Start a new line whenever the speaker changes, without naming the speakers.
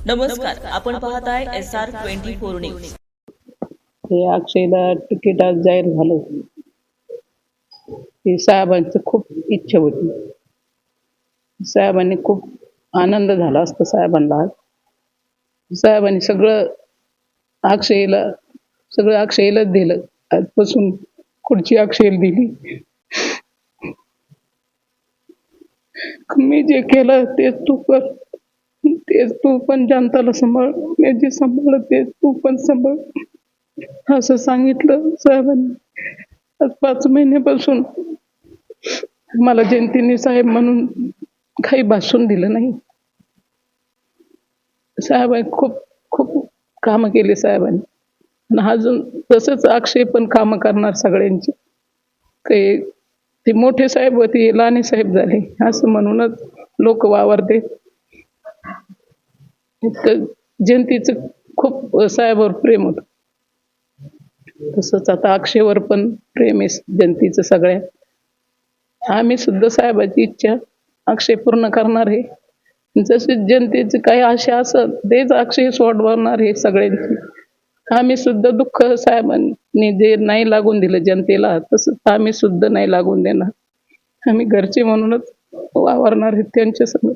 नमस्कार, आपण पाहत आहे SR24 न्यूज।
हे अक्षयला तिकीट आज जाहीर झालं. हे साहेबांची खूप इच्छा होती. साहेबांनी खूप आनंद झाला असता साहेबांना आज. साहेबांनी सगळं अक्षयलाच दिलं. आजपासून खुर्ची अक्षयला दिली. मी जे केलं तेच तू कर, तेच तू पण जनताला सांभाळ, मी जे सांभाळलं तेच तू पण सांभाळ, असं सांगितलं साहेबांनी. आज 5 महिन्यापासून मला जयंतीने साहेब म्हणून काही भाषण दिलं नाही. साहेबांनी खूप खूप कामं केली साहेबांनी, आणि अजून तसंच अक्षय पण कामं करणार सगळ्यांची. काही ते मोठे साहेब होते, लहाने साहेब झाले असं म्हणूनच लोक वावरते. इतकं जयंतीचं खूप साहेबावर प्रेम होतं. तसंच आता अक्षयवर पण प्रेम आहे जयंतीचं सगळ्या. आम्ही सुद्धा साहेबाची इच्छा अक्षय पूर्ण करणार आहे. जसे जनतेची काही आशा असत तेच अक्षय सोडवणार आहे सगळ्यांची. आम्ही सुद्धा दुःख साहेबांनी जे नाही लागून दिलं जनतेला, तसंच आम्ही सुद्धा नाही लागून देणार. आम्ही घरचे म्हणूनच वावरणार आहे त्यांच्या संग.